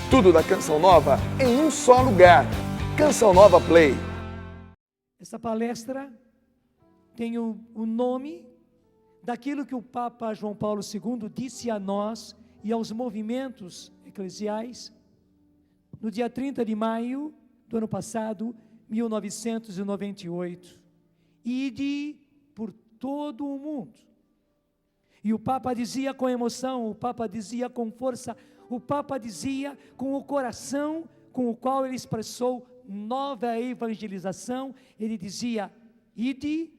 Tudo da Canção Nova em um só lugar. Canção Nova Play. Essa palestra tem o nome daquilo que o Papa João Paulo II disse a nós e aos movimentos eclesiais no dia 30 de maio do ano passado, 1998. Ide por todo o mundo. E o Papa dizia com emoção, o Papa dizia com força, o Papa dizia com o coração com o qual ele expressou nova evangelização, ele dizia, ide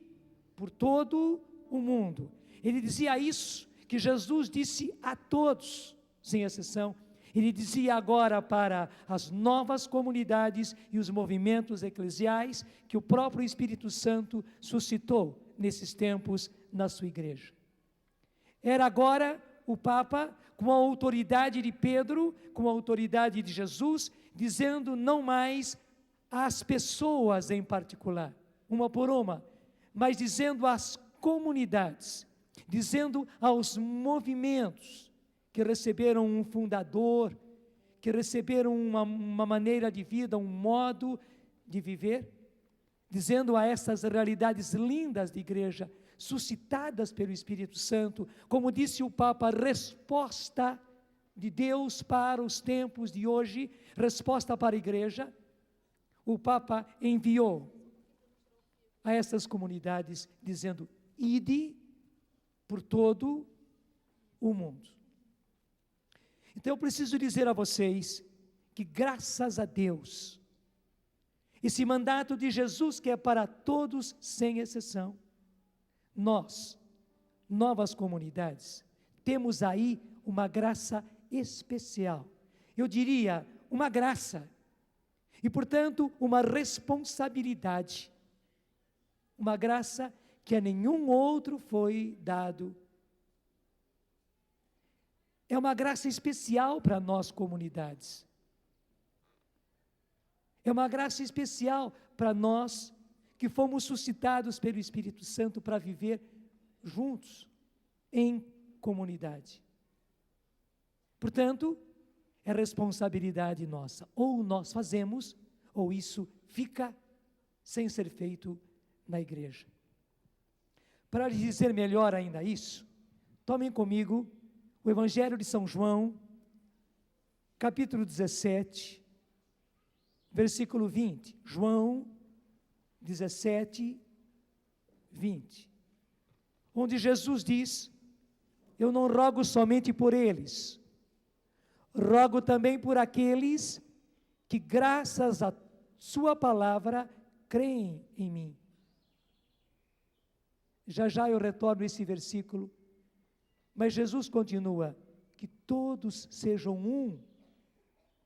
por todo o mundo. Ele dizia isso que Jesus disse a todos, sem exceção. Ele dizia agora para as novas comunidades e os movimentos eclesiais que o próprio Espírito Santo suscitou nesses tempos na sua igreja. Era agora o Papa, com a autoridade de Pedro, com a autoridade de Jesus, dizendo não mais às pessoas em particular, uma por uma, mas dizendo às comunidades, dizendo aos movimentos que receberam um fundador, que receberam uma maneira de vida, um modo de viver, dizendo a essas realidades lindas de igreja, suscitadas pelo Espírito Santo, como disse o Papa, resposta de Deus para os tempos de hoje, resposta para a igreja, o Papa enviou a essas comunidades, dizendo, ide por todo o mundo. Então eu preciso dizer a vocês que graças a Deus, esse mandato de Jesus que é para todos sem exceção, nós, novas comunidades, temos aí uma graça especial. Eu diria, uma graça e, portanto, uma responsabilidade. Uma graça que a nenhum outro foi dado. É uma graça especial para nós, comunidades. É uma graça especial para nós que fomos suscitados pelo Espírito Santo para viver juntos, em comunidade. Portanto, é responsabilidade nossa. Ou nós fazemos, ou isso fica sem ser feito na igreja. Para lhes dizer melhor ainda isso, tomem comigo o Evangelho de São João, capítulo 17, versículo 20. João 17, 20. Onde Jesus diz, eu não rogo somente por eles, rogo também por aqueles que graças à sua palavra creem em mim. Já já eu retorno esse versículo, mas Jesus continua, que todos sejam um,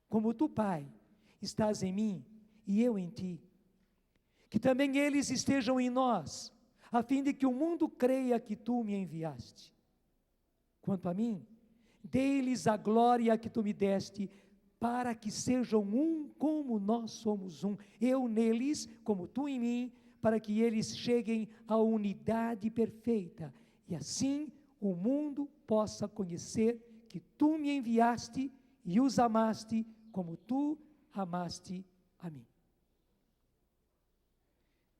como tu, Pai, estás em mim e eu em ti. Que também eles estejam em nós, a fim de que o mundo creia que tu me enviaste. Quanto a mim, dê-lhes a glória que tu me deste, para que sejam um como nós somos um, eu neles, como tu em mim, para que eles cheguem à unidade perfeita, e assim o mundo possa conhecer que tu me enviaste e os amaste, como tu amaste a mim.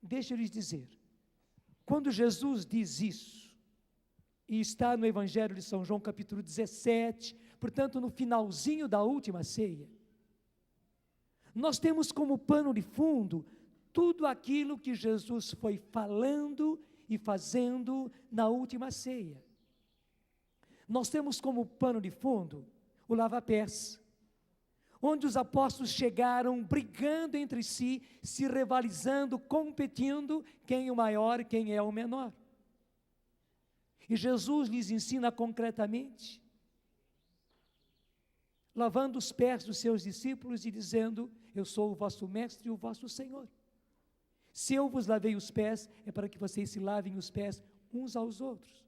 Deixa eu lhes dizer, quando Jesus diz isso, e está no Evangelho de São João capítulo 17, portanto no finalzinho da última ceia, nós temos como pano de fundo tudo aquilo que Jesus foi falando e fazendo na última ceia. Nós temos como pano de fundo o lava-pés, onde os apóstolos chegaram brigando entre si, se rivalizando, competindo, quem é o maior, quem é o menor. E Jesus lhes ensina concretamente, lavando os pés dos seus discípulos e dizendo, eu sou o vosso mestre e o vosso Senhor. Se eu vos lavei os pés, é para que vocês se lavem os pés uns aos outros.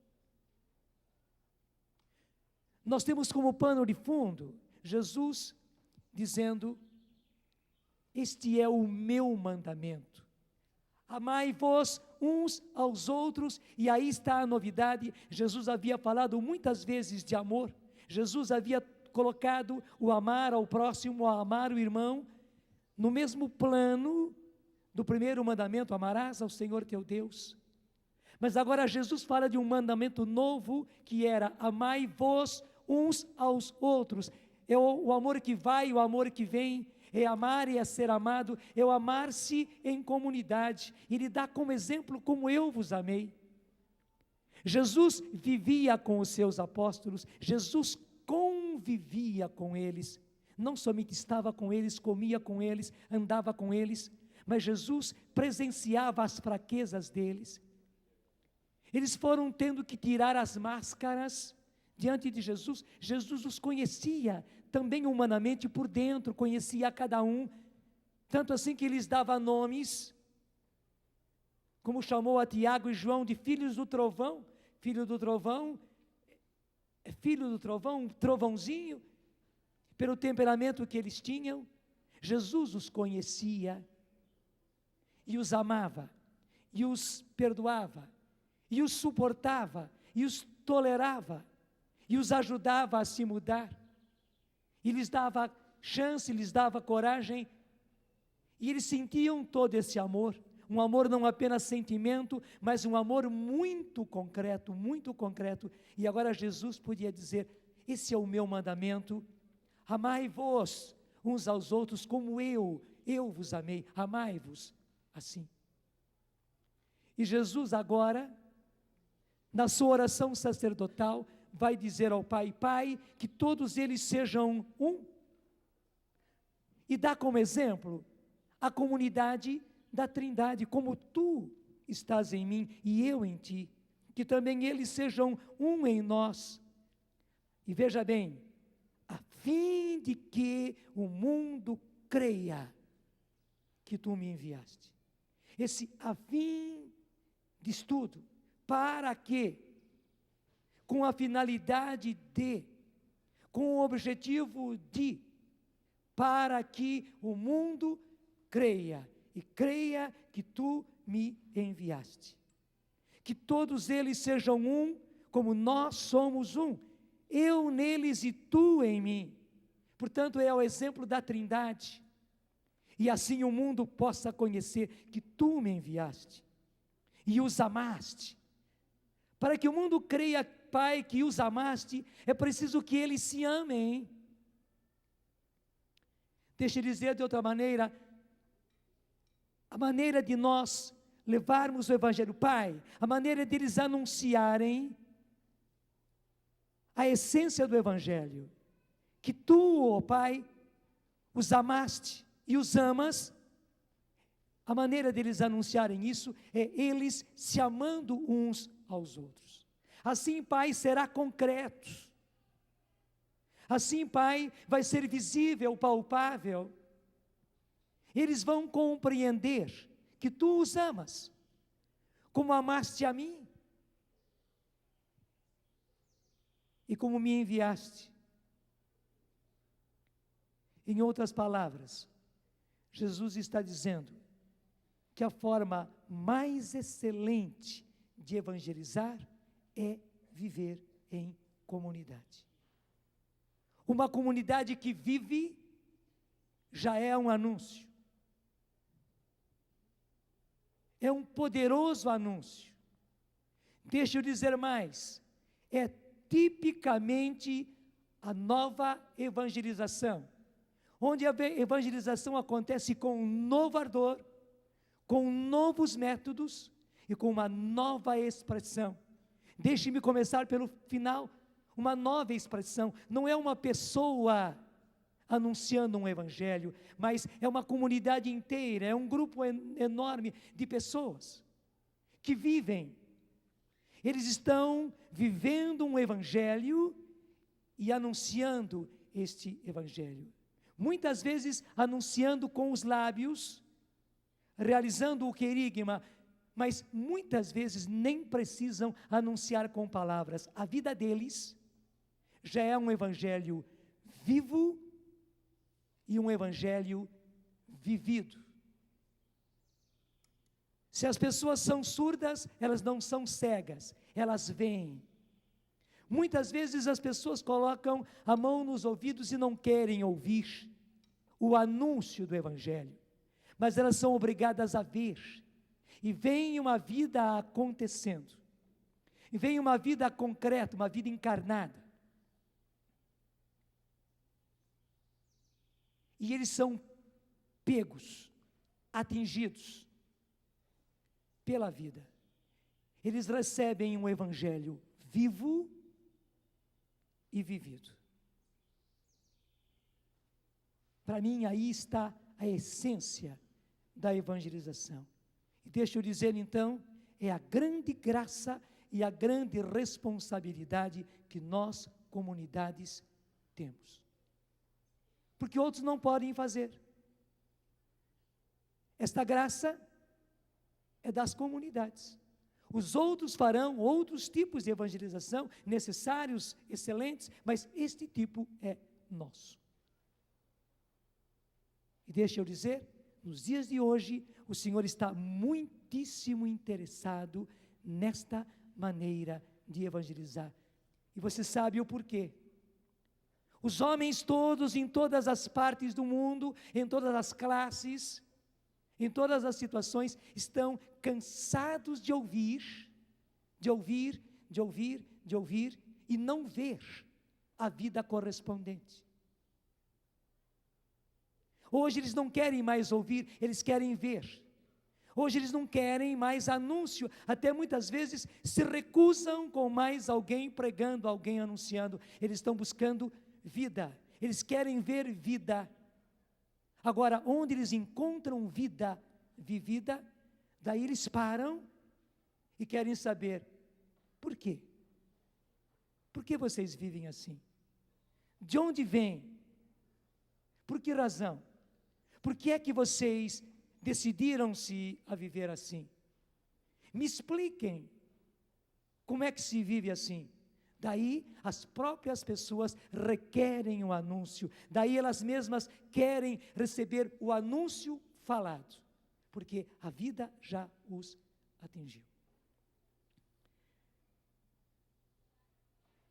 Nós temos como pano de fundo, Jesus dizendo, este é o meu mandamento, amai-vos uns aos outros, e aí está a novidade. Jesus havia falado muitas vezes de amor, Jesus havia colocado o amar ao próximo, o amar o irmão, no mesmo plano do primeiro mandamento: amarás ao Senhor teu Deus. Mas agora Jesus fala de um mandamento novo, que era: amai-vos uns aos outros. É o amor que vai, o amor que vem, é amar e é ser amado, é o amar-se em comunidade. Ele dá como exemplo: como eu vos amei. Jesus vivia com os seus apóstolos, Jesus convivia com eles, não somente estava com eles, comia com eles, andava com eles, mas Jesus presenciava as fraquezas deles. Eles foram tendo que tirar as máscaras diante de Jesus. Jesus os conhecia também humanamente por dentro, conhecia a cada um, tanto assim que lhes dava nomes, como chamou a Tiago e João de filhos do trovão. Filho do trovão, filho do trovão, trovãozinho, pelo temperamento que eles tinham. Jesus os conhecia, e os amava, e os perdoava, e os suportava, e os tolerava, e os ajudava a se mudar, e lhes dava chance, lhes dava coragem, e eles sentiam todo esse amor. Um amor não apenas sentimento, mas um amor muito concreto, muito concreto. E agora Jesus podia dizer: esse é o meu mandamento, amai-vos uns aos outros como eu vos amei, amai-vos assim. E Jesus agora, na sua oração sacerdotal, vai dizer ao Pai: Pai, que todos eles sejam um. E dá como exemplo a comunidade da Trindade: como tu estás em mim e eu em ti, que também eles sejam um em nós. E veja bem: a fim de que o mundo creia que tu me enviaste. Esse a fim de estudo, para que, com a finalidade de, com o objetivo de, para que o mundo creia, e creia que tu me enviaste. Que todos eles sejam um, como nós somos um, eu neles e tu em mim. Portanto, é o exemplo da Trindade, e assim o mundo possa conhecer que tu me enviaste, e os amaste. Para que o mundo creia, Pai, que os amaste, é preciso que eles se amem. Deixa eu dizer de outra maneira: a maneira de nós levarmos o Evangelho, Pai, a maneira deles anunciarem a essência do Evangelho, que tu, ó Pai, os amaste e os amas, a maneira deles anunciarem isso é eles se amando uns aos outros. Assim, Pai, será concreto. Assim, Pai, vai ser visível, palpável. Eles vão compreender que tu os amas, como amaste a mim, e como me enviaste. Em outras palavras, Jesus está dizendo que a forma mais excelente de evangelizar é viver em comunidade. Uma comunidade que vive já é um anúncio. É um poderoso anúncio. Deixa eu dizer mais: é tipicamente a nova evangelização, onde a evangelização acontece com um novo ardor, com novos métodos e com uma nova expressão. Deixe-me começar pelo final. Uma nova expressão. Não é uma pessoa anunciando um evangelho, mas é uma comunidade inteira, é um grupo enorme de pessoas que vivem. Eles estão vivendo um evangelho e anunciando este evangelho. Muitas vezes anunciando com os lábios, realizando o querigma, mas muitas vezes nem precisam anunciar com palavras. A vida deles já é um evangelho vivo e um evangelho vivido. Se as pessoas são surdas, elas não são cegas, elas veem. Muitas vezes as pessoas colocam a mão nos ouvidos e não querem ouvir o anúncio do Evangelho, mas elas são obrigadas a ver, e vem uma vida acontecendo, e vem uma vida concreta, uma vida encarnada, e eles são pegos, atingidos pela vida. Eles recebem um Evangelho vivo e vivido. Para mim, aí está a essência da evangelização. E deixa eu dizer, então, é a grande graça e a grande responsabilidade que nós, comunidades, temos. Porque outros não podem fazer. Esta graça é das comunidades. Os outros farão outros tipos de evangelização, necessários, excelentes, mas este tipo é nosso. E deixa eu dizer, nos dias de hoje, o Senhor está muitíssimo interessado nesta maneira de evangelizar. E você sabe o porquê. Os homens todos, em todas as partes do mundo, em todas as classes, em todas as situações, estão cansados de ouvir, e não ver a vida correspondente. Hoje eles não querem mais ouvir, eles querem ver. Hoje eles não querem mais anúncio, até muitas vezes se recusam com mais alguém pregando, alguém anunciando. Eles estão buscando vida, eles querem ver vida. Agora, onde eles encontram vida vivida, daí eles param e querem saber, por quê? Por que vocês vivem assim? De onde vem? Por que razão? Por que é que vocês decidiram-se a viver assim? Me expliquem, como é que se vive assim? Daí as próprias pessoas requerem o anúncio, daí elas mesmas querem receber o anúncio falado, porque a vida já os atingiu.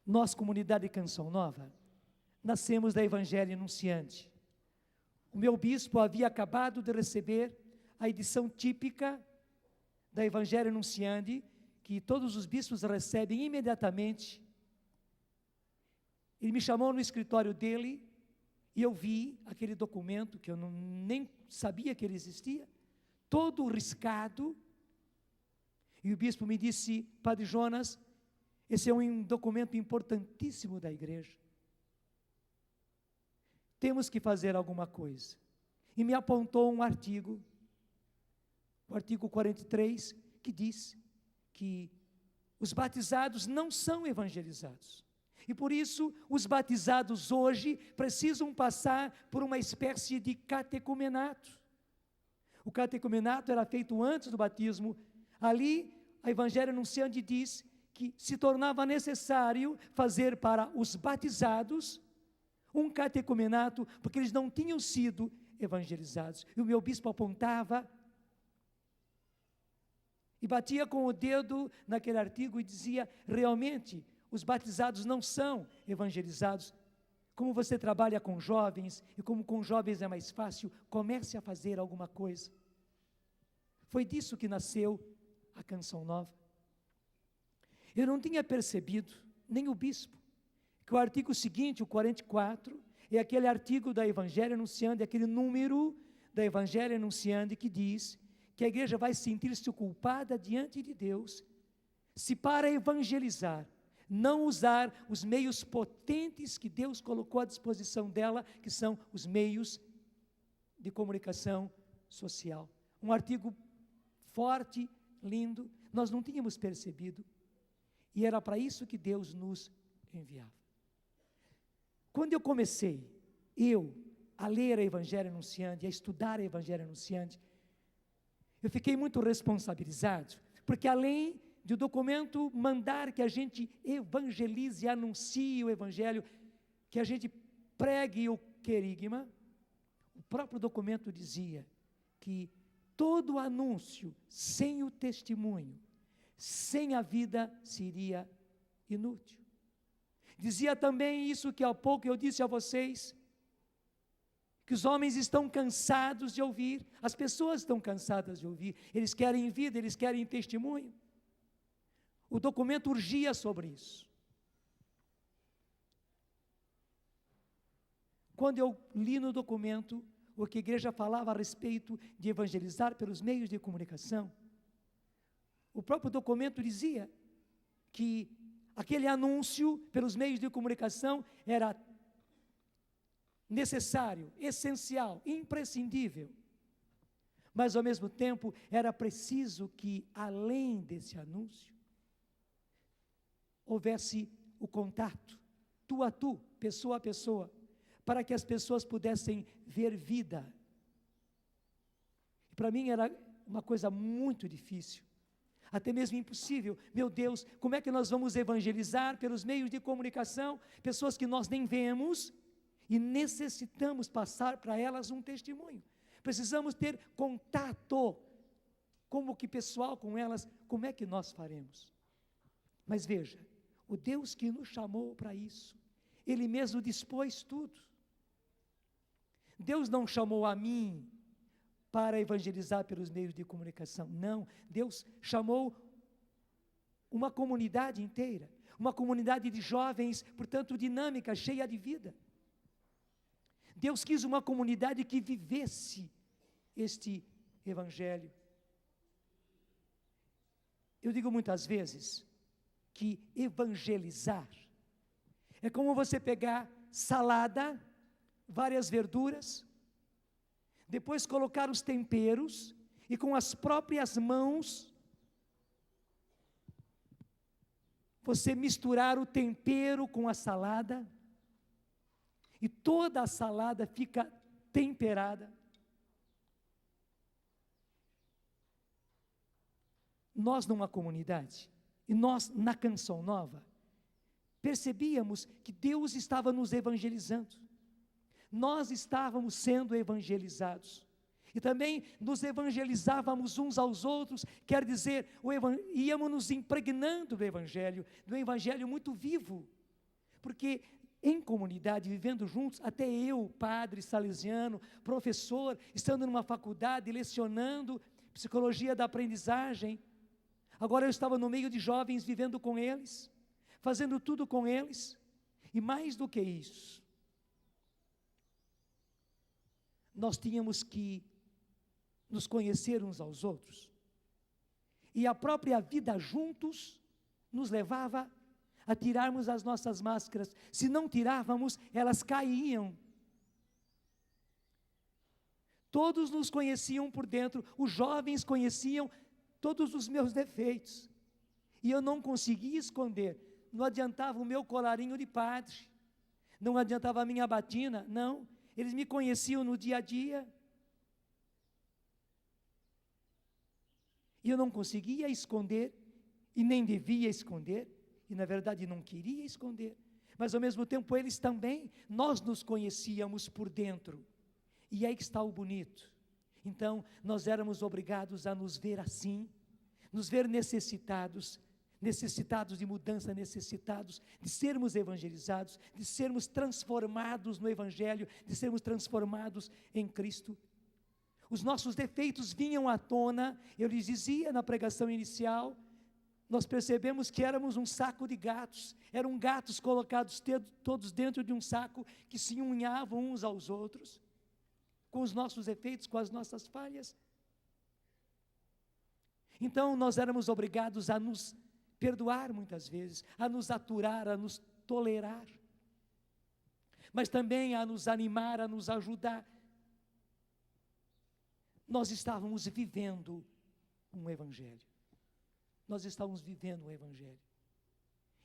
Nós, comunidade Canção Nova, nascemos da Evangelho Anunciante. O meu bispo havia acabado de receber a edição típica da Evangelho Anunciante, que todos os bispos recebem imediatamente. Ele me chamou no escritório dele e eu vi aquele documento, que eu nem sabia que ele existia, todo riscado. E o bispo me disse, Padre Jonas, esse é um documento importantíssimo da igreja. Temos que fazer alguma coisa. E me apontou um artigo, o artigo 43, que diz que os batizados não são evangelizados. E por isso, os batizados hoje precisam passar por uma espécie de catecumenato. O catecumenato era feito antes do batismo. Ali, a Evangelho Anunciante diz que se tornava necessário fazer para os batizados um catecumenato, porque eles não tinham sido evangelizados. E o meu bispo apontava e batia com o dedo naquele artigo e dizia, realmente, os batizados não são evangelizados. Como você trabalha com jovens, e como com jovens é mais fácil, comece a fazer alguma coisa. Foi disso que nasceu a Canção Nova. Eu não tinha percebido, nem o bispo, que o artigo seguinte, o 44, é aquele artigo da Evangelho Anunciante, aquele número da Evangelho Anunciante que diz que a igreja vai sentir-se culpada diante de Deus se para evangelizar não usar os meios potentes que Deus colocou à disposição dela, que são os meios de comunicação social. Um artigo forte, lindo, nós não tínhamos percebido, e era para isso que Deus nos enviava. Quando eu comecei, a ler a Evangelho Anunciante, a estudar a Evangelho Anunciante, eu fiquei muito responsabilizado, porque além de o documento mandar que a gente evangelize, anuncie o Evangelho, que a gente pregue o querigma, o próprio documento dizia que todo anúncio sem o testemunho, sem a vida, seria inútil. Dizia também isso que há pouco eu disse a vocês, que os homens estão cansados de ouvir, as pessoas estão cansadas de ouvir, eles querem vida, eles querem testemunho. O documento urgia sobre isso. Quando eu li no documento o que a igreja falava a respeito de evangelizar pelos meios de comunicação, o próprio documento dizia que aquele anúncio pelos meios de comunicação era necessário, essencial, imprescindível. Mas, ao mesmo tempo, era preciso que, além desse anúncio, houvesse o contato, tu a tu, pessoa a pessoa, para que as pessoas pudessem ver vida. Para mim era uma coisa muito difícil, até mesmo impossível. Meu Deus, como é que nós vamos evangelizar pelos meios de comunicação, pessoas que nós nem vemos, e necessitamos passar para elas um testemunho. Precisamos ter contato, como que pessoal com elas, como é que nós faremos? Mas veja, o Deus que nos chamou para isso, Ele mesmo dispôs tudo. Deus não chamou a mim para evangelizar pelos meios de comunicação, não. Deus chamou uma comunidade inteira, uma comunidade de jovens, portanto dinâmica, cheia de vida. Deus quis uma comunidade que vivesse este evangelho. Eu digo muitas vezes que evangelizar é como você pegar salada, várias verduras, depois colocar os temperos e com as próprias mãos você misturar o tempero com a salada e toda a salada fica temperada. Nós numa comunidade, e nós na Canção Nova, percebíamos que Deus estava nos evangelizando. Nós estávamos sendo evangelizados. E também nos evangelizávamos uns aos outros, quer dizer, íamos nos impregnando do evangelho muito vivo. Porque em comunidade, vivendo juntos, até eu, padre salesiano, professor, estando numa faculdade, lecionando psicologia da aprendizagem, agora eu estava no meio de jovens, vivendo com eles, fazendo tudo com eles, e mais do que isso, nós tínhamos que nos conhecer uns aos outros, e a própria vida juntos nos levava a tirarmos as nossas máscaras. Se não tirávamos, elas caíam. Todos nos conheciam por dentro, os jovens conheciam todos os meus defeitos, e eu não conseguia esconder. Não adiantava o meu colarinho de padre, não adiantava a minha batina, não, eles me conheciam no dia a dia, e eu não conseguia esconder, e nem devia esconder, e na verdade não queria esconder, mas ao mesmo tempo eles também, nós nos conhecíamos por dentro, e aí que está o bonito. Então nós éramos obrigados a nos ver assim, nos ver necessitados de mudança, necessitados de sermos evangelizados, de sermos transformados no Evangelho, de sermos transformados em Cristo. Os nossos defeitos vinham à tona, eu lhes dizia na pregação inicial, nós percebemos que éramos um saco de gatos, eram gatos colocados todos dentro de um saco, que se unhavam uns aos outros, com os nossos defeitos, com as nossas falhas. Então nós éramos obrigados a nos perdoar muitas vezes, a nos aturar, a nos tolerar, mas também a nos animar, a nos ajudar. Nós estávamos vivendo um Evangelho. Nós estávamos vivendo um Evangelho.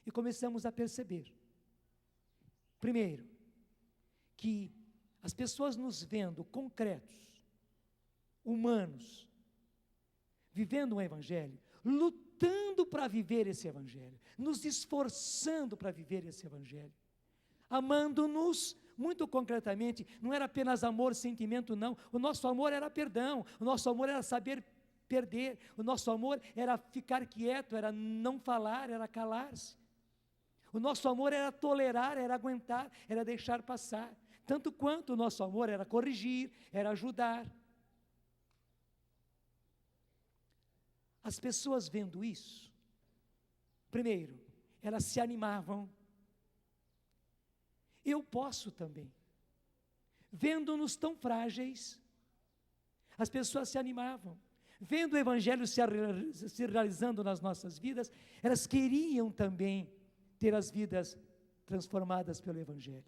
E começamos a perceber, primeiro, que as pessoas nos vendo concretos, humanos, vivendo um Evangelho, lutando para viver esse Evangelho, nos esforçando para viver esse Evangelho, amando-nos muito concretamente. Não era apenas amor, sentimento, não. O nosso amor era perdão, o nosso amor era saber perder, o nosso amor era ficar quieto, era não falar, era calar-se. O nosso amor era tolerar, era aguentar, era deixar passar. Tanto quanto o nosso amor era corrigir, era ajudar. As pessoas vendo isso, primeiro, elas se animavam. Eu posso também. Vendo-nos tão frágeis, as pessoas se animavam. Vendo o Evangelho se realizando nas nossas vidas, elas queriam também ter as vidas transformadas pelo Evangelho.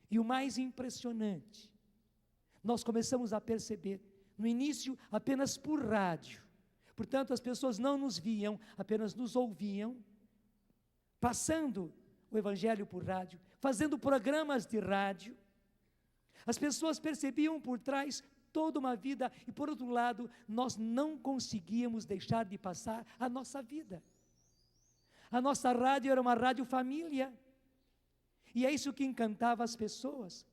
E o mais impressionante, nós começamos a perceber, no início apenas por rádio, portanto as pessoas não nos viam, apenas nos ouviam, passando o Evangelho por rádio, fazendo programas de rádio. As pessoas percebiam por trás toda uma vida, e por outro lado, nós não conseguíamos deixar de passar a nossa vida. A nossa rádio era uma rádio família, e é isso que encantava as pessoas.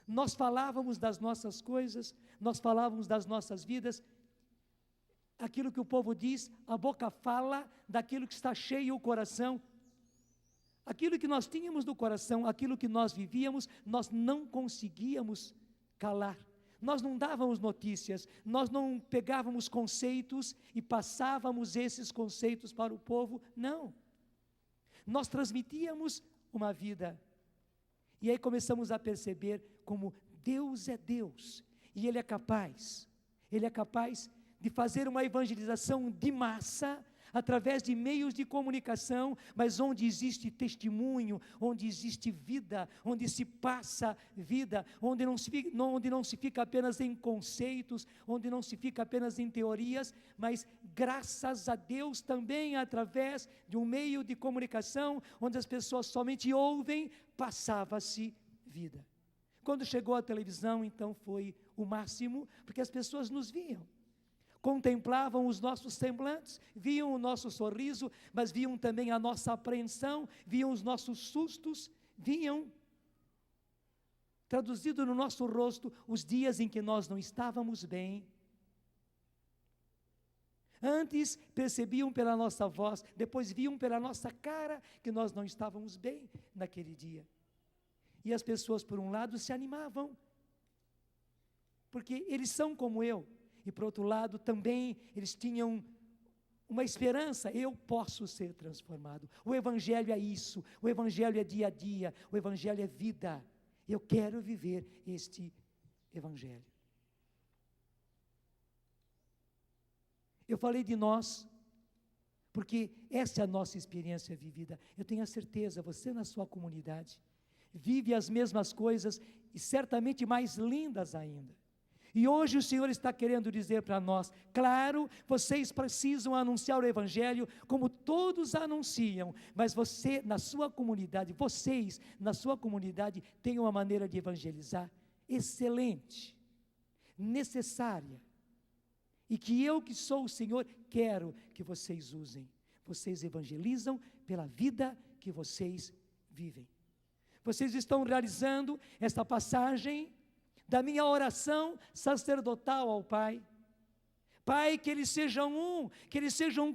Nós falávamos das nossas coisas, nós falávamos das nossas vidas, aquilo que o povo diz, a boca fala daquilo que está cheio o coração. Aquilo que nós tínhamos no coração, aquilo que nós vivíamos, nós não conseguíamos calar. Nós não dávamos notícias, nós não pegávamos conceitos e passávamos esses conceitos para o povo, não. Nós transmitíamos uma vida. E aí começamos a perceber como Deus é Deus, e Ele é capaz de fazer uma evangelização de massa, através de meios de comunicação, mas onde existe testemunho, onde existe vida, onde se passa vida, onde não se fica apenas em conceitos, onde não se fica apenas em teorias, mas graças a Deus também através de um meio de comunicação, onde as pessoas somente ouvem, passava-se vida. Quando chegou a televisão, então foi o máximo, porque as pessoas nos viam. Contemplavam os nossos semblantes, viam o nosso sorriso, mas viam também a nossa apreensão, viam os nossos sustos, viam, traduzido no nosso rosto, os dias em que nós não estávamos bem. Antes percebiam pela nossa voz, depois viam pela nossa cara que nós não estávamos bem naquele dia. E as pessoas, por um lado, se animavam, porque eles são como eu. E por outro lado, também eles tinham uma esperança, eu posso ser transformado. O Evangelho é isso, o Evangelho é dia a dia, o Evangelho é vida. Eu quero viver este Evangelho. Eu falei de nós, porque essa é a nossa experiência vivida. Eu tenho a certeza, você na sua comunidade, vive as mesmas coisas e certamente mais lindas ainda. E hoje o Senhor está querendo dizer para nós, claro, vocês precisam anunciar o Evangelho como todos anunciam, mas você na sua comunidade, vocês na sua comunidade têm uma maneira de evangelizar excelente, necessária, e que eu que sou o Senhor quero que vocês usem. Vocês evangelizam pela vida que vocês vivem. Vocês estão realizando esta passagem da minha oração sacerdotal ao Pai. Pai, que eles sejam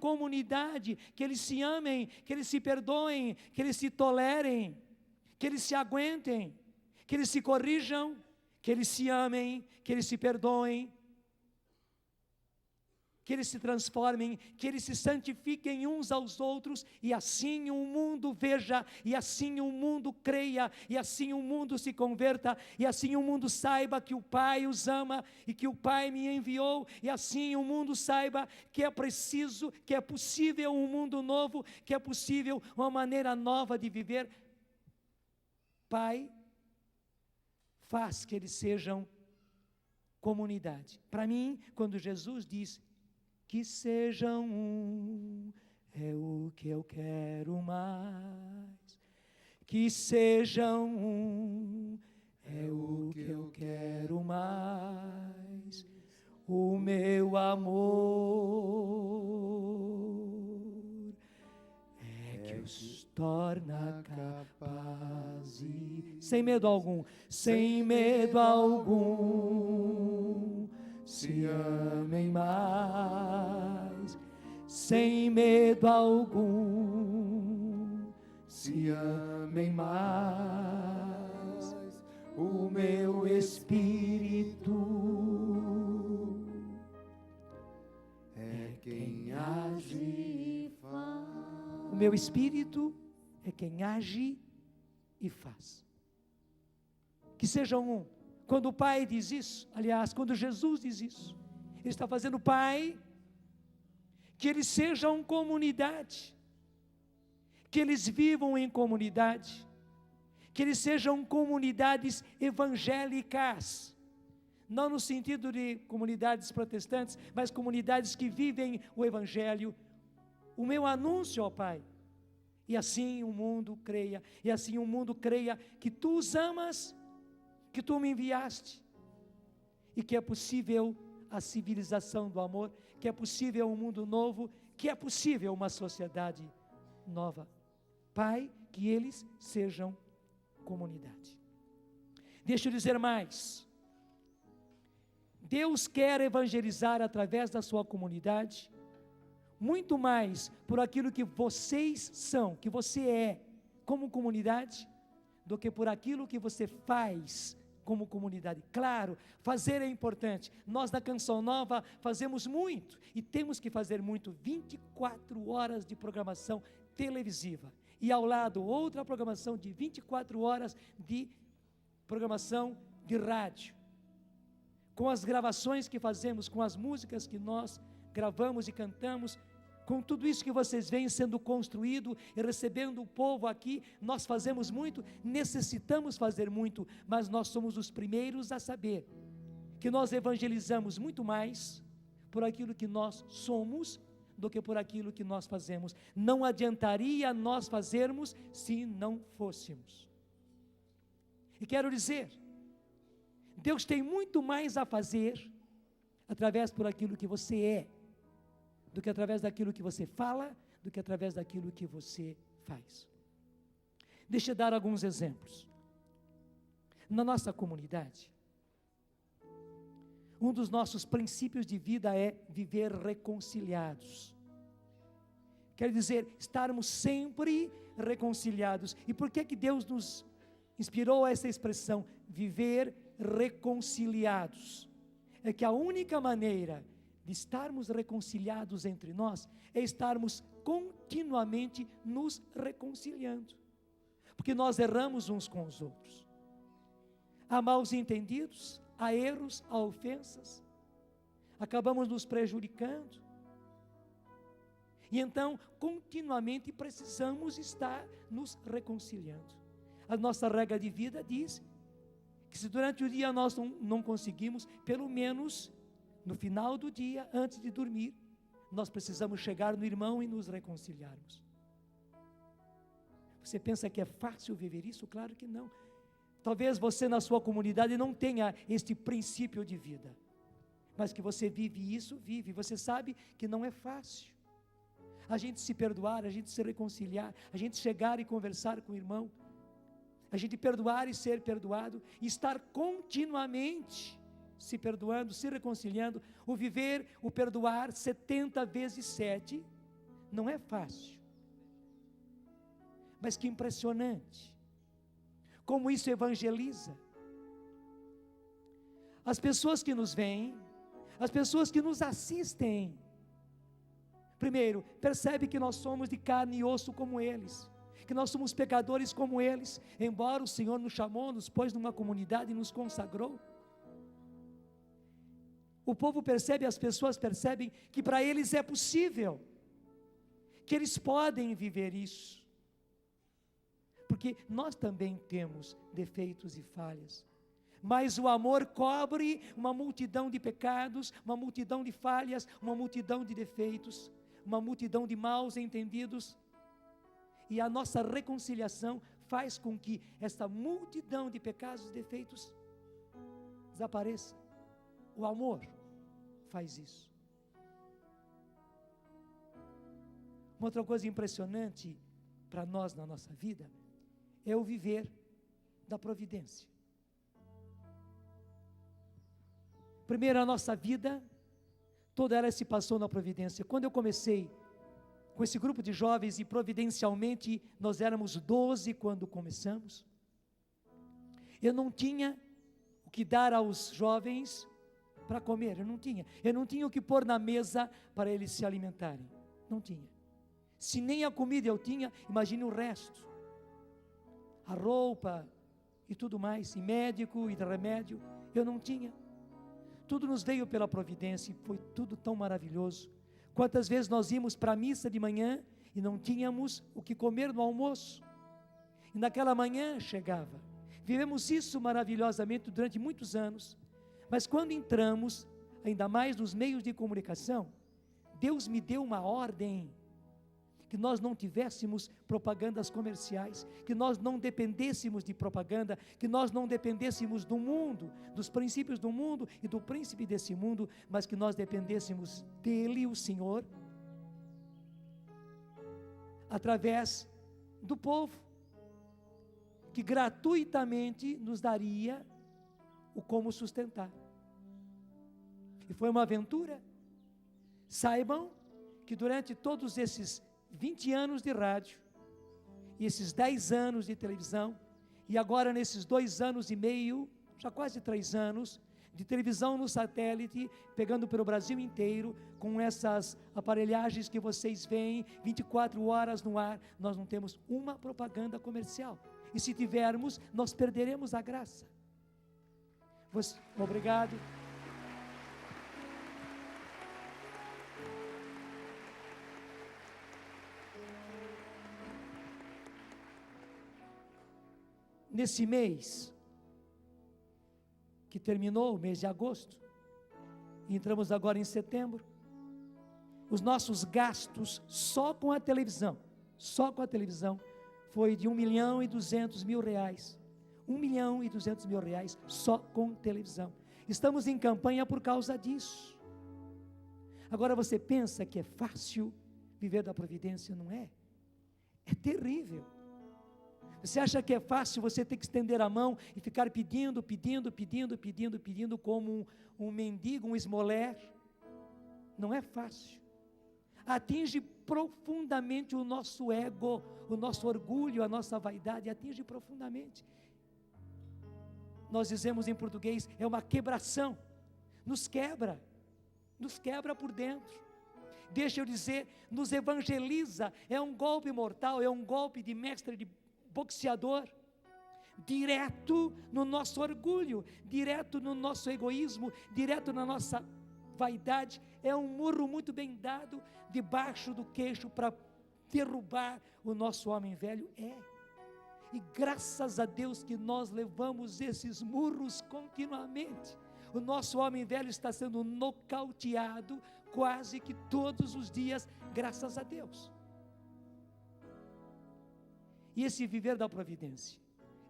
comunidade, que eles se amem, que eles se perdoem, que eles se tolerem, que eles se aguentem, que eles se corrijam, que eles se amem, que eles se perdoem, que eles se transformem, que eles se santifiquem uns aos outros, e assim o mundo veja, e assim o mundo creia, e assim o mundo se converta, e assim o mundo saiba que o Pai os ama, e que o Pai me enviou, e assim o mundo saiba que é preciso, que é possível um mundo novo, que é possível uma maneira nova de viver. Pai, faz que eles sejam comunidade. Para mim, quando Jesus diz que sejam um, é o que eu quero mais. Que sejam um, é o que eu quero mais. O meu amor é que os torna capazes, sem medo algum, se amem mais, sem medo algum, se amem mais. O meu espírito é quem age e faz. O meu espírito é quem age e faz. Que sejam um. Quando o Pai diz isso, aliás, quando Jesus diz isso, Ele está fazendo, Pai, que eles sejam comunidade, que eles vivam em comunidade, que eles sejam comunidades evangélicas, não no sentido de comunidades protestantes, mas comunidades que vivem o Evangelho, o meu anúncio ao Pai, e assim o mundo creia, que Tu os amas, que Tu me enviaste, e que é possível a civilização do amor, que é possível um mundo novo, que é possível uma sociedade nova. Pai, que eles sejam comunidade. Deixa eu dizer mais. Deus quer evangelizar através da sua comunidade, muito mais por aquilo que vocês são, que você é como comunidade, do que por aquilo que você faz como comunidade. Claro, fazer é importante. Nós da Canção Nova fazemos muito, e temos que fazer muito, 24 horas de programação televisiva, e ao lado outra programação de 24 horas de programação de rádio, com as gravações que fazemos, com as músicas que nós gravamos e cantamos, com tudo isso que vocês veem sendo construído e recebendo o povo aqui, nós fazemos muito, necessitamos fazer muito, mas nós somos os primeiros a saber que nós evangelizamos muito mais por aquilo que nós somos do que por aquilo que nós fazemos. Não adiantaria nós fazermos se não fôssemos. E quero dizer, Deus tem muito mais a fazer através por aquilo que você é, do que através daquilo que você fala, do que através daquilo que você faz. Deixa eu dar alguns exemplos. Na nossa comunidade, um dos nossos princípios de vida é viver reconciliados. Quer dizer, estarmos sempre reconciliados. E por que Deus nos inspirou a essa expressão, viver reconciliados? É que a única maneira de estarmos reconciliados entre nós é estarmos continuamente nos reconciliando, porque nós erramos uns com os outros, há maus entendidos, há erros, há ofensas, acabamos nos prejudicando, e então continuamente precisamos estar nos reconciliando. A nossa regra de vida diz que se durante o dia nós não conseguimos, pelo menos no final do dia, antes de dormir, nós precisamos chegar no irmão e nos reconciliarmos. Você pensa que é fácil viver isso? Claro que não. Talvez você na sua comunidade não tenha este princípio de vida, mas que você vive isso, você sabe que não é fácil. A gente se perdoar, a gente se reconciliar, a gente chegar e conversar com o irmão, a gente perdoar e ser perdoado, e estar continuamente se perdoando, se reconciliando, o viver, o perdoar 70 vezes 7, não é fácil. Mas que impressionante, como isso evangeliza. As pessoas que nos veem, as pessoas que nos assistem, primeiro, percebe que nós somos de carne e osso como eles, que nós somos pecadores como eles, embora o Senhor nos chamou, nos pôs numa comunidade e nos consagrou. O povo percebe, as pessoas percebem que para eles é possível, que eles podem viver isso, porque nós também temos defeitos e falhas, mas o amor cobre uma multidão de pecados, uma multidão de falhas, uma multidão de defeitos, uma multidão de maus entendidos, e a nossa reconciliação faz com que esta multidão de pecados e defeitos desapareça. O amor faz isso. Uma outra coisa impressionante para nós na nossa vida é o viver da providência. Primeiro, a nossa vida, toda ela se passou na providência. Quando eu comecei com esse grupo de jovens, e providencialmente nós éramos 12 quando começamos. Eu não tinha o que dar aos jovens para comer, eu não tinha o que pôr na mesa para eles se alimentarem, não tinha. Se nem a comida eu tinha, imagine o resto, a roupa e tudo mais, e médico e remédio, eu não tinha. Tudo nos veio pela providência e foi tudo tão maravilhoso. Quantas vezes nós íamos para a missa de manhã e não tínhamos o que comer no almoço, e naquela manhã chegava. Vivemos isso maravilhosamente durante muitos anos, mas quando entramos, ainda mais nos meios de comunicação, Deus me deu uma ordem, que nós não tivéssemos propagandas comerciais, que nós não dependêssemos de propaganda, que nós não dependêssemos do mundo, dos princípios do mundo e do príncipe desse mundo, mas que nós dependêssemos dele, o Senhor, através do povo, que gratuitamente nos daria o como sustentar. E foi uma aventura. Saibam que durante todos esses 20 anos de rádio, e esses 10 anos de televisão, e agora nesses 2 anos e meio, já quase 3 anos, de televisão no satélite, pegando pelo Brasil inteiro, com essas aparelhagens que vocês veem, 24 horas no ar, nós não temos uma propaganda comercial. E se tivermos, nós perderemos a graça. Obrigado. Nesse mês, que terminou, o mês de agosto, e entramos agora em setembro, os nossos gastos só com a televisão, foi de R$1.200.000, R$1.200.000 só com televisão. Estamos em campanha por causa disso. Agora você pensa que é fácil viver da providência? Não é? É terrível. Você acha que é fácil você ter que estender a mão e ficar pedindo como um mendigo, um esmoler? Não é fácil. Atinge profundamente o nosso ego, o nosso orgulho, a nossa vaidade, atinge profundamente. Nós dizemos em português, é uma quebração, nos quebra por dentro. Deixa eu dizer, nos evangeliza, é um golpe mortal, é um golpe de mestre de boxeador, direto no nosso orgulho, direto no nosso egoísmo, direto na nossa vaidade. É um murro muito bem dado debaixo do queixo para derrubar o nosso homem velho. E graças a Deus que nós levamos esses murros continuamente. O nosso homem velho está sendo nocauteado quase que todos os dias, graças a Deus. E esse viver da providência,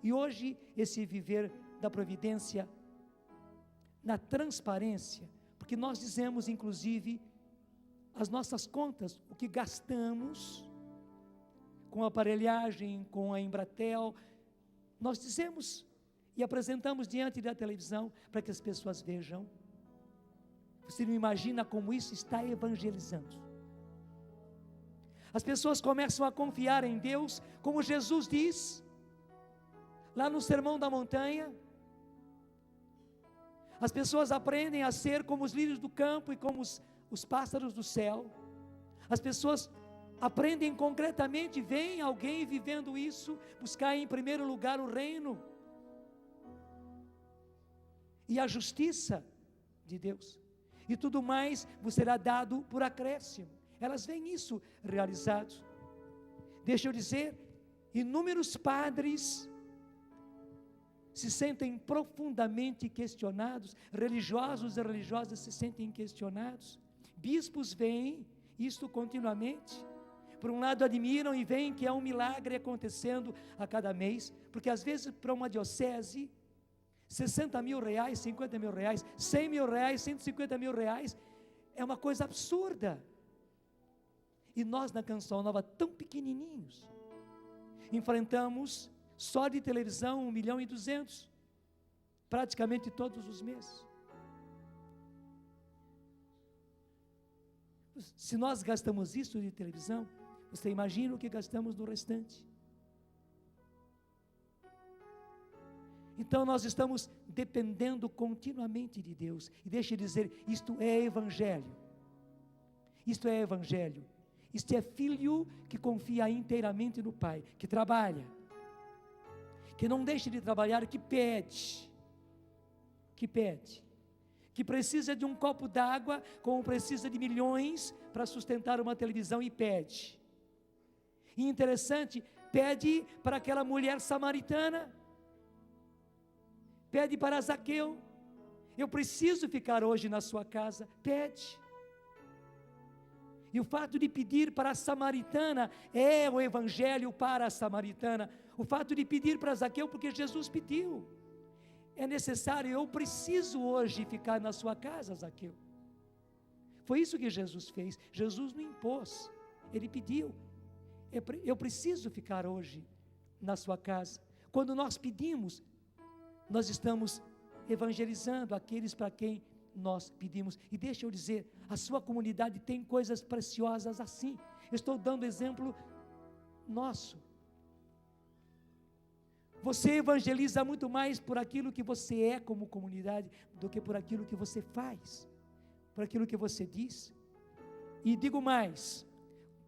e hoje esse viver da providência na transparência, porque nós dizemos inclusive as nossas contas, o que gastamos com a aparelhagem, com a Embratel, nós dizemos e apresentamos diante da televisão para que as pessoas vejam. Você não imagina como isso está evangelizando. As pessoas começam a confiar em Deus, como Jesus diz, lá no Sermão da Montanha. As pessoas aprendem a ser como os lírios do campo e como os pássaros do céu. As pessoas aprendem concretamente, veem alguém vivendo isso, buscar em primeiro lugar o reino e a justiça de Deus. E tudo mais vos será dado por acréscimo. Elas veem isso realizado. Deixa eu dizer, inúmeros padres se sentem profundamente questionados, religiosos e religiosas se sentem questionados, bispos veem isto continuamente, por um lado admiram e veem que há um milagre acontecendo a cada mês, porque às vezes para uma diocese, R$60.000, R$50.000, R$100.000, R$150.000, é uma coisa absurda. E nós na Canção Nova, tão pequenininhos, enfrentamos só de televisão 1.200.000, praticamente todos os meses. Se nós gastamos isso de televisão, você imagina o que gastamos no restante. Então nós estamos dependendo continuamente de Deus. E deixe eu dizer, isto é evangelho. Isto é evangelho. Isto é filho que confia inteiramente no Pai, que trabalha, que não deixa de trabalhar, que pede, que precisa de um copo d'água, como precisa de milhões para sustentar uma televisão e pede. E interessante, pede para aquela mulher samaritana, pede para Zaqueu, eu preciso ficar hoje na sua casa, pede. E o fato de pedir para a samaritana é o evangelho para a samaritana. O fato de pedir para Zaqueu, porque Jesus pediu. É necessário, eu preciso hoje ficar na sua casa, Zaqueu. Foi isso que Jesus fez. Jesus não impôs, Ele pediu. Eu preciso ficar hoje na sua casa. Quando nós pedimos, nós estamos evangelizando aqueles para quem nós pedimos. E deixa eu dizer, a sua comunidade tem coisas preciosas assim. Eu estou dando exemplo nosso. Você evangeliza muito mais por aquilo que você é como comunidade do que por aquilo que você faz, por aquilo que você diz. E digo mais,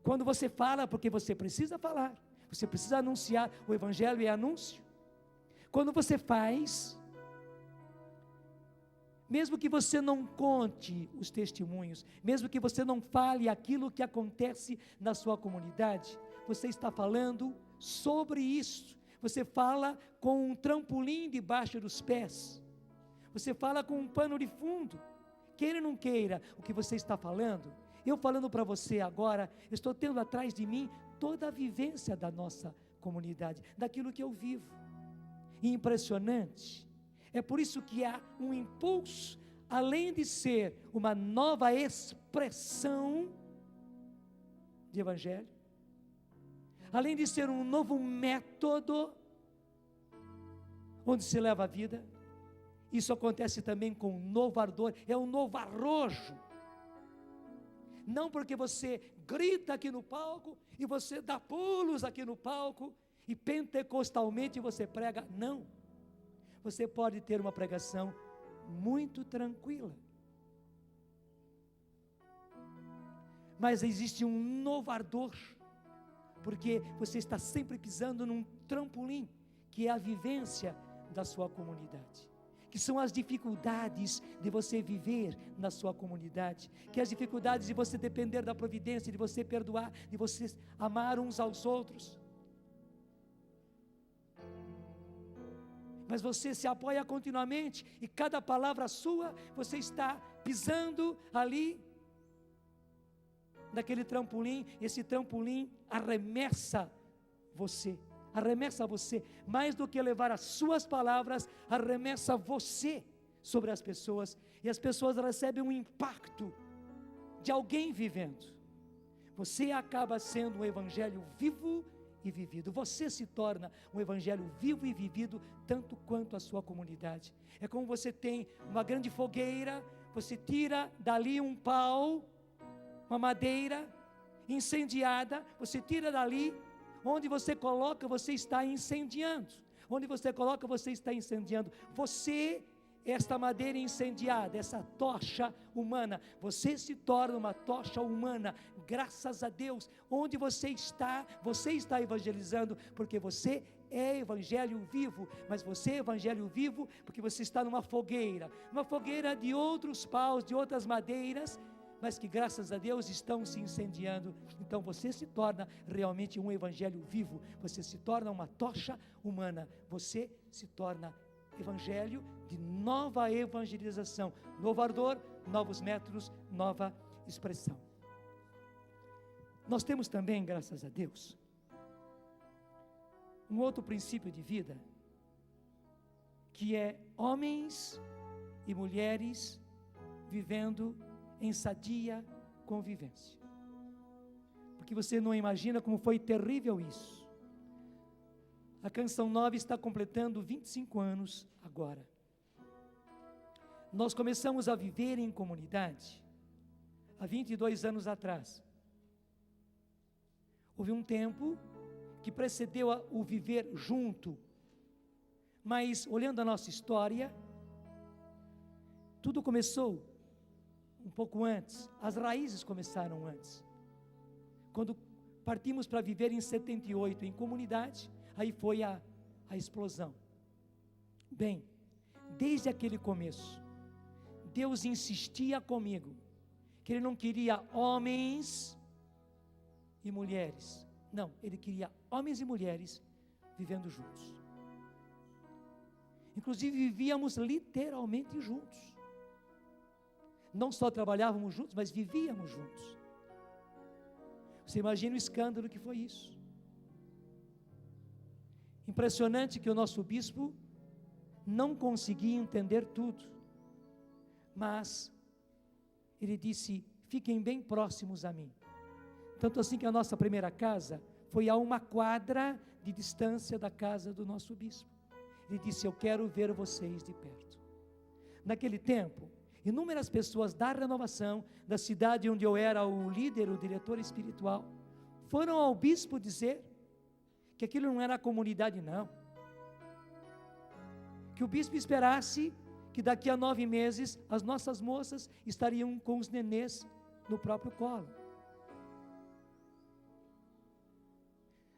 quando você fala, porque você precisa falar, você precisa anunciar, o evangelho é anúncio. Quando você faz, mesmo que você não conte os testemunhos, mesmo que você não fale aquilo que acontece na sua comunidade, você está falando sobre isso. Você fala com um trampolim debaixo dos pés, você fala com um pano de fundo, queira ou não queira, o que você está falando, eu falando para você agora, estou tendo atrás de mim toda a vivência da nossa comunidade, daquilo que eu vivo, e impressionante, é por isso que há um impulso, além de ser uma nova expressão de evangelho, além de ser um novo método, onde se leva a vida, isso acontece também com um novo ardor, é um novo arrojo, não porque você grita aqui no palco, e você dá pulos aqui no palco, e pentecostalmente você prega, não, você pode ter uma pregação muito tranquila, mas existe um novo ardor, porque você está sempre pisando num trampolim, que é a vivência da sua comunidade, que são as dificuldades de você viver na sua comunidade, que as dificuldades de você depender da providência, de você perdoar, de você amar uns aos outros, mas você se apoia continuamente, e cada palavra sua, você está pisando ali, naquele trampolim, esse trampolim arremessa você, mais do que levar as suas palavras, arremessa você sobre as pessoas, e as pessoas recebem um impacto de alguém vivendo, você acaba sendo um evangelho vivo e vivido, você se torna um evangelho vivo e vivido, tanto quanto a sua comunidade. É como você tem uma grande fogueira, você tira dali um pau, uma madeira incendiada, você tira dali, onde você coloca, você está incendiando, onde você coloca, você está incendiando, você, esta madeira incendiada, essa tocha humana, você se torna uma tocha humana, graças a Deus, onde você está evangelizando, porque você é evangelho vivo, mas você é evangelho vivo, porque você está numa fogueira de outros paus, de outras madeiras, mas que graças a Deus estão se incendiando. Então você se torna realmente um evangelho vivo, você se torna uma tocha humana, você se torna evangelho de nova evangelização, novo ardor, novos métodos, nova expressão. Nós temos também, graças a Deus, um outro princípio de vida, que é homens e mulheres vivendo em sadia convivência, porque você não imagina como foi terrível isso. A Canção Nova está completando 25 anos agora. Nós começamos a viver em comunidade há 22 anos atrás. Houve um tempo que precedeu o viver junto, mas olhando a nossa história, tudo começou um pouco antes, as raízes começaram antes. Quando partimos para viver em 78 em comunidade, aí foi a explosão. Bem, desde aquele começo, Deus insistia comigo, que Ele não queria homens e mulheres, não, Ele queria homens e mulheres vivendo juntos. Inclusive vivíamos literalmente juntos, não só trabalhávamos juntos, mas vivíamos juntos. Você imagina o escândalo que foi isso. Impressionante que o nosso bispo não conseguia entender tudo, mas ele disse: fiquem bem próximos a mim. Tanto assim que a nossa primeira casa foi a 1 quadra de distância da casa do nosso bispo. Ele disse: eu quero ver vocês de perto. Naquele tempo, inúmeras pessoas da renovação, da cidade onde eu era o líder, o diretor espiritual, foram ao bispo dizer que aquilo não era a comunidade, não. Que o bispo esperasse que daqui a 9 meses as nossas moças estariam com os nenês no próprio colo.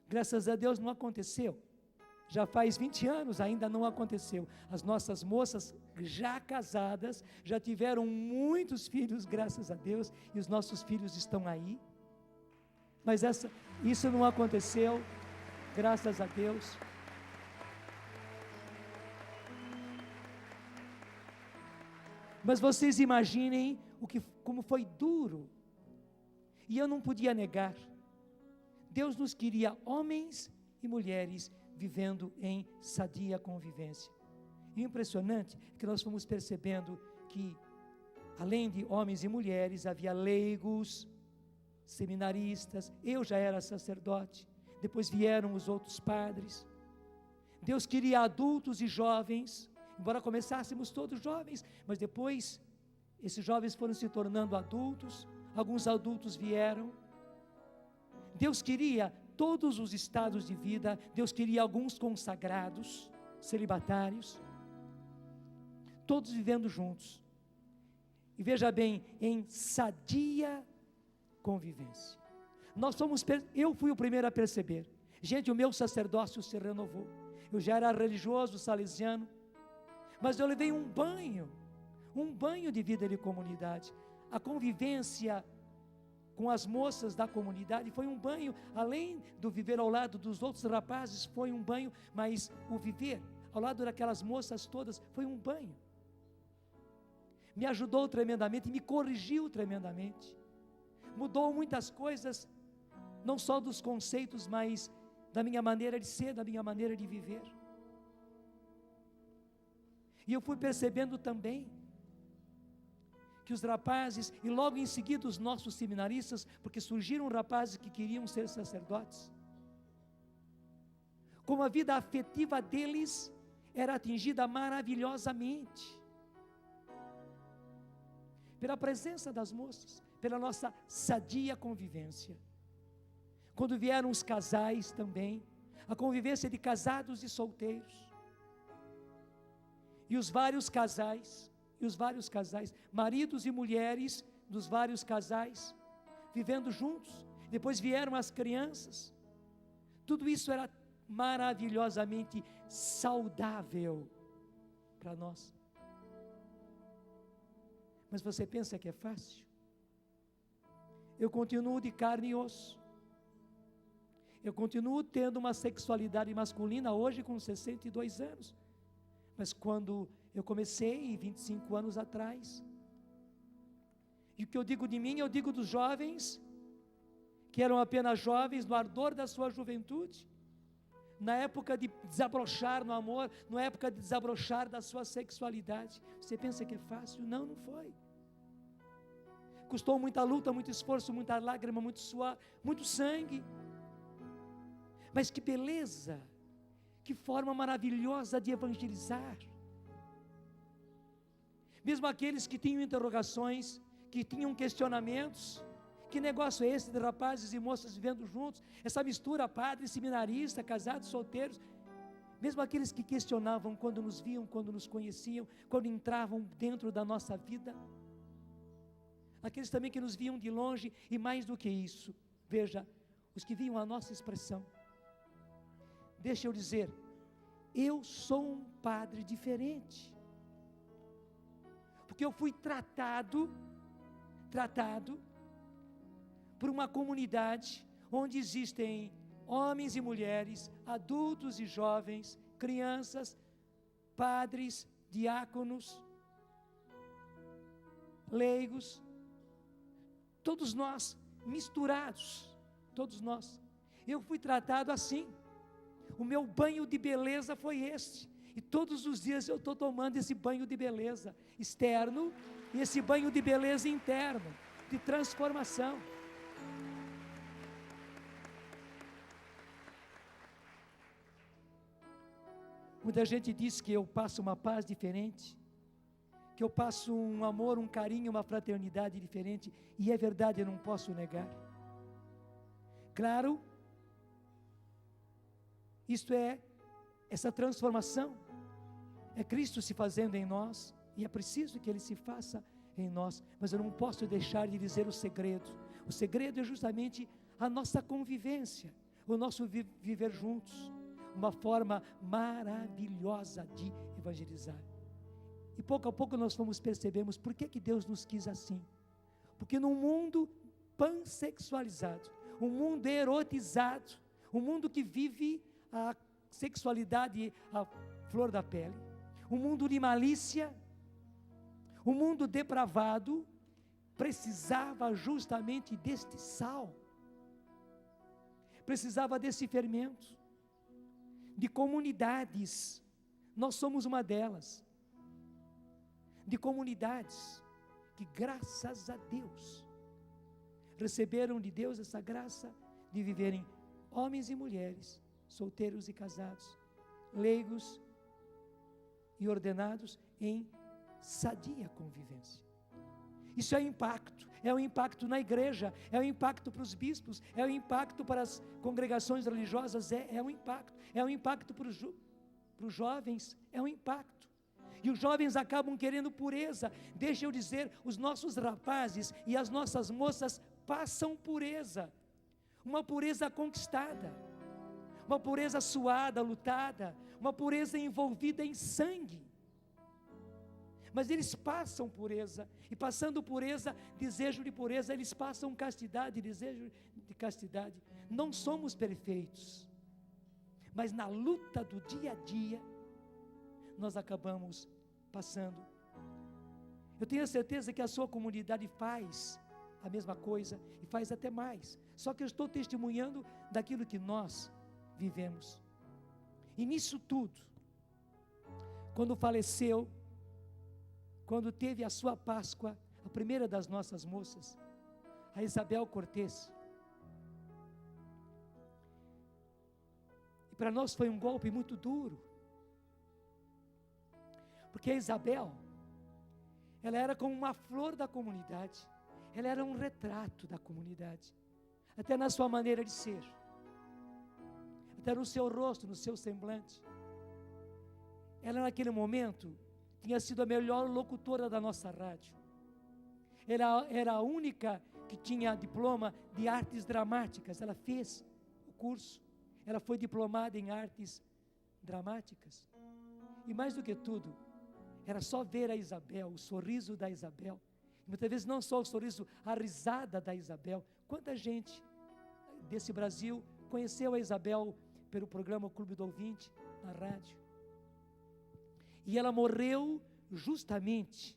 Graças a Deus não aconteceu. Já faz 20 anos, ainda não aconteceu. As nossas moças já casadas, já tiveram muitos filhos, graças a Deus, e os nossos filhos estão aí. Mas isso não aconteceu, graças a Deus. Mas vocês imaginem como foi duro. E eu não podia negar. Deus nos queria homens e mulheres vivendo em sadia convivência. E o impressionante é que nós fomos percebendo que, além de homens e mulheres, havia leigos, seminaristas. Eu já era sacerdote, depois vieram os outros padres. Deus queria adultos e jovens, embora começássemos todos jovens, mas depois esses jovens foram se tornando adultos, alguns adultos vieram. Deus queria todos os estados de vida, Deus queria alguns consagrados, celibatários, todos vivendo juntos. E veja bem, em sadia convivência. Eu fui o primeiro a perceber. Gente, o meu sacerdócio se renovou. Eu já era religioso salesiano, mas eu levei um banho de vida de comunidade. A convivência com as moças da comunidade foi um banho, além do viver ao lado dos outros rapazes, foi um banho, mas o viver ao lado daquelas moças todas foi um banho. Me ajudou tremendamente, me corrigiu tremendamente, mudou muitas coisas, não só dos conceitos, mas da minha maneira de ser, da minha maneira de viver. E eu fui percebendo também que os rapazes, e logo em seguida os nossos seminaristas, porque surgiram rapazes que queriam ser sacerdotes, como a vida afetiva deles era atingida maravilhosamente, pela presença das moças, pela nossa sadia convivência. Quando vieram os casais também, a convivência de casados e solteiros, e os vários casais, maridos e mulheres dos vários casais, vivendo juntos. Depois vieram as crianças. Tudo isso era maravilhosamente saudável para nós. Mas você pensa que é fácil? Eu continuo de carne e osso. Eu continuo tendo uma sexualidade masculina hoje com 62 anos. Mas quando eu comecei 25 anos atrás, e o que eu digo de mim, eu digo dos jovens, que eram apenas jovens no ardor da sua juventude, na época de desabrochar no amor, na época de desabrochar da sua sexualidade. Você pensa que é fácil? Não, não foi. Custou muita luta, muito esforço, muita lágrima, muito suor, muito sangue. Mas que beleza, que forma maravilhosa de evangelizar. Mesmo aqueles que tinham interrogações, que tinham questionamentos. Que negócio é esse de rapazes e moças vivendo juntos? Essa mistura, padre, seminarista, casados, solteiros. Mesmo aqueles que questionavam quando nos viam, quando nos conheciam, quando entravam dentro da nossa vida. Aqueles também que nos viam de longe, e mais do que isso, veja, os que viam a nossa expressão. Deixa eu dizer, eu sou um padre diferente, porque eu fui tratado por uma comunidade onde existem homens e mulheres, adultos e jovens, crianças, padres, diáconos, leigos, todos nós misturados, todos nós. Eu fui tratado assim. O meu banho de beleza foi este, e todos os dias eu estou tomando esse banho de beleza externo e esse banho de beleza interno, de transformação. Muita gente diz que eu passo uma paz diferente, que eu passo um amor, um carinho, uma fraternidade diferente, e é verdade, eu não posso negar. Claro, isto é, essa transformação, é Cristo se fazendo em nós, e é preciso que Ele se faça em nós, mas eu não posso deixar de dizer o segredo. O segredo é justamente a nossa convivência, o nosso viver juntos, uma forma maravilhosa de evangelizar. E pouco a pouco nós percebemos por que Deus nos quis assim. Porque num mundo pansexualizado, um mundo erotizado, um mundo que vive a sexualidade à flor da pele, um mundo de malícia, um mundo depravado, precisava justamente deste sal, precisava desse fermento, de comunidades. Nós somos uma delas, de comunidades que, graças a Deus, receberam de Deus essa graça de viverem homens e mulheres, solteiros e casados, leigos e ordenados em sadia convivência. Isso é um impacto na igreja, é um impacto para os bispos, é um impacto para as congregações religiosas, é um impacto para os jovens, é um impacto. E os jovens acabam querendo pureza. Deixa eu dizer, os nossos rapazes e as nossas moças passam pureza, uma pureza conquistada, uma pureza suada, lutada, uma pureza envolvida em sangue. Mas eles passam pureza, e passando pureza, desejo de pureza, eles passam castidade, desejo de castidade. Não somos perfeitos, mas na luta do dia a dia, nós acabamos passando. Eu tenho a certeza que a sua comunidade faz a mesma coisa, e faz até mais, só que eu estou testemunhando daquilo que nós vivemos. E nisso tudo, quando faleceu, quando teve a sua Páscoa, a primeira das nossas moças, a Isabel Cortez, e para nós foi um golpe muito duro, porque a Isabel, ela era como uma flor da comunidade, ela era um retrato da comunidade, até na sua maneira de ser, até no seu rosto, no seu semblante. Ela naquele momento tinha sido a melhor locutora da nossa rádio. Ela era a única que tinha diploma de artes dramáticas. Ela fez o curso, ela foi diplomada em artes dramáticas. E mais do que tudo, era só ver a Isabel, o sorriso da Isabel. E muitas vezes não só o sorriso, a risada da Isabel. Quanta gente desse Brasil conheceu a Isabel pelo programa Clube do Ouvinte, na rádio. E ela morreu justamente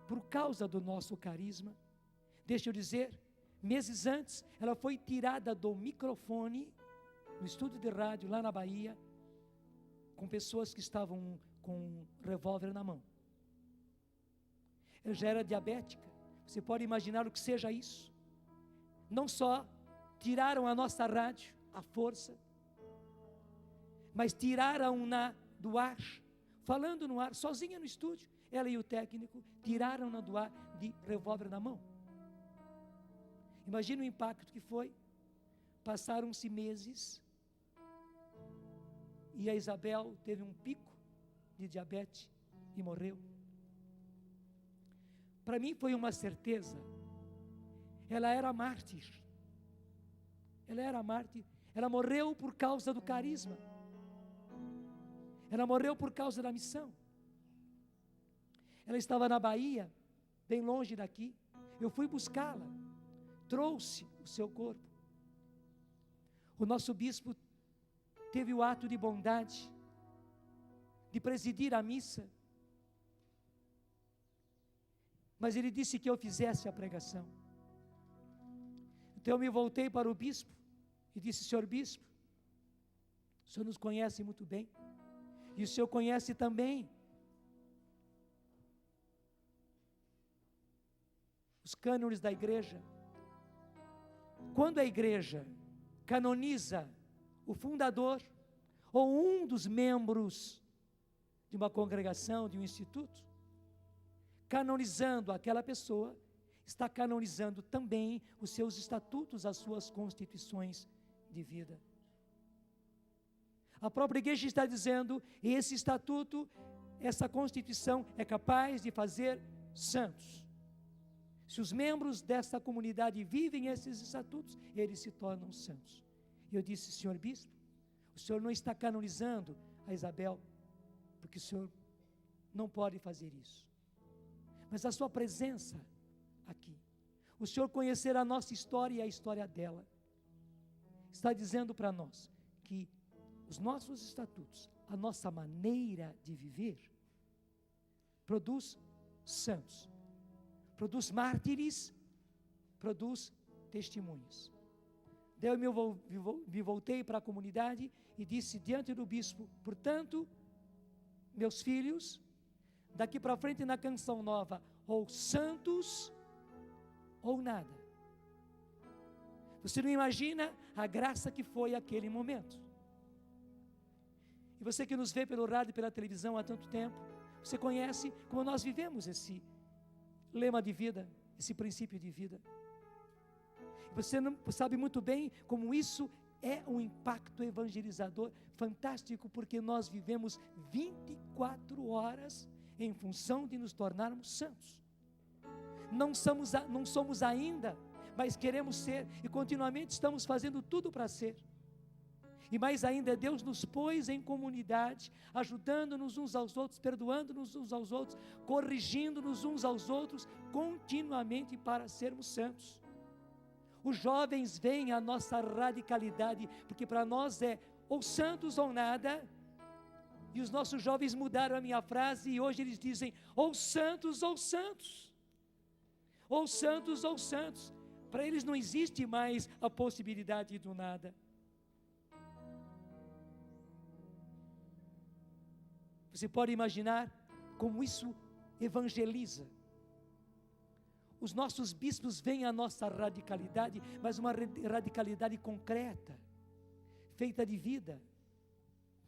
por causa do nosso carisma. Deixa eu dizer, meses antes, ela foi tirada do microfone, no estúdio de rádio, lá na Bahia, com pessoas que estavam com um revólver na mão. Ela já era diabética, você pode imaginar o que seja isso. Não só tiraram a nossa rádio, à força, mas tiraram-na do ar, falando no ar, sozinha no estúdio. ela e o técnico tiraram-na do ar de revólver na mão. Imagina o impacto que foi. Passaram-se meses e a Isabel teve um pico de diabetes e morreu. Para mim foi uma certeza. Ela era mártir. Ela era mártir. Ela morreu por causa do carisma. Ela morreu por causa da missão. Ela estava na Bahia, bem longe daqui. Eu fui buscá-la. Trouxe o seu corpo. O nosso bispo teve o ato de bondade de presidir a missa. Mas ele disse que eu fizesse a pregação. Então eu me voltei para o bispo e disse: senhor bispo, o senhor nos conhece muito bem, e o senhor conhece também os cânones da igreja. Quando a igreja canoniza o fundador ou um dos membros de uma congregação, de um instituto, canonizando aquela pessoa, está canonizando também os seus estatutos, as suas constituições de vida. A própria igreja está dizendo: esse estatuto, essa constituição é capaz de fazer santos. Se os membros desta comunidade vivem esses estatutos, eles se tornam santos. E eu disse: senhor bispo, o senhor não está canonizando a Isabel, porque o senhor não pode fazer isso. Mas a sua presença aqui, o senhor conhecer a nossa história e a história dela, está dizendo para nós que os nossos estatutos, a nossa maneira de viver, produz santos, produz mártires, produz testemunhas. Daí eu me voltei para a comunidade e disse diante do bispo: portanto, meus filhos, daqui para frente na Canção Nova, ou santos ou nada. Você não imagina a graça que foi aquele momento. E você que nos vê pelo rádio e pela televisão há tanto tempo, você conhece como nós vivemos esse lema de vida, esse princípio de vida. Você não sabe muito bem como isso é um impacto evangelizador fantástico, porque nós vivemos 24 horas em função de nos tornarmos santos. Não somos ainda, mas queremos ser, e continuamente estamos fazendo tudo para ser. E mais ainda, Deus nos pôs em comunidade, ajudando-nos uns aos outros, perdoando-nos uns aos outros, corrigindo-nos uns aos outros, continuamente para sermos santos. Os jovens veem a nossa radicalidade, porque para nós é ou santos ou nada. E os nossos jovens mudaram a minha frase e hoje eles dizem: ou santos ou santos. Ou santos ou santos. Para eles não existe mais a possibilidade do nada. Você pode imaginar como isso evangeliza. Os nossos bispos veem a nossa radicalidade, mas uma radicalidade concreta, feita de vida.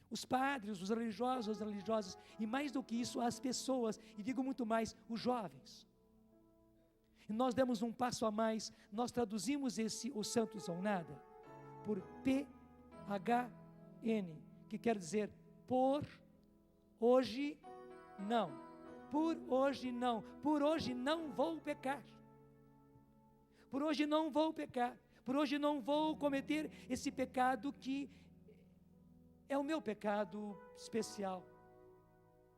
Os padres, os religiosos, as religiosas, e mais do que isso, as pessoas, e digo muito mais, os jovens. E nós demos um passo a mais, nós traduzimos os santos ou nada, por PHN, que quer dizer por hoje não, por hoje não, por hoje não vou pecar, por hoje não vou pecar, por hoje não vou cometer esse pecado que é o meu pecado especial,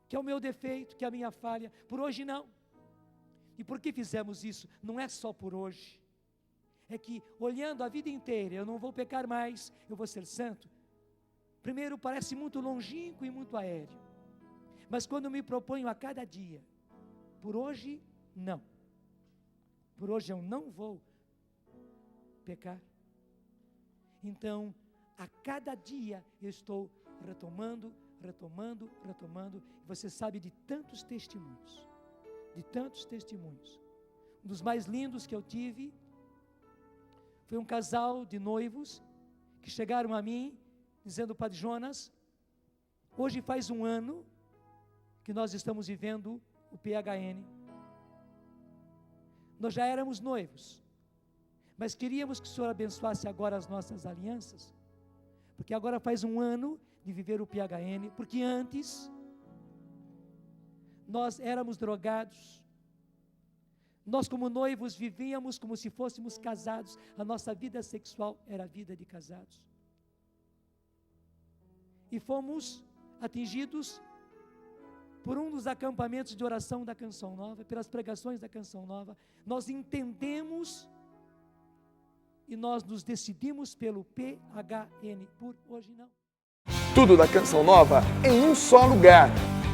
que é o meu defeito, que é a minha falha, por hoje não. E por que fizemos isso? Não é só por hoje, é que olhando a vida inteira, eu não vou pecar mais, eu vou ser santo. Primeiro parece muito longínquo e muito aéreo, mas quando eu me proponho a cada dia, por hoje não, por hoje eu não vou pecar, então a cada dia eu estou retomando, você sabe de tantos testemunhos, um dos mais lindos que eu tive, foi um casal de noivos, que chegaram a mim, dizendo: Padre Jonas, hoje faz um ano, que nós estamos vivendo o PHN. Nós já éramos noivos, mas queríamos que o Senhor abençoasse agora as nossas alianças, porque agora faz 1 ano de viver o PHN, porque antes nós éramos drogados, nós como noivos vivíamos como se fôssemos casados, a nossa vida sexual era a vida de casados, e fomos atingidos por um dos acampamentos de oração da Canção Nova, pelas pregações da Canção Nova, nós entendemos e nós nos decidimos pelo PHN, por hoje não. Tudo da Canção Nova em um só lugar.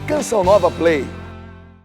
Canção Nova Play.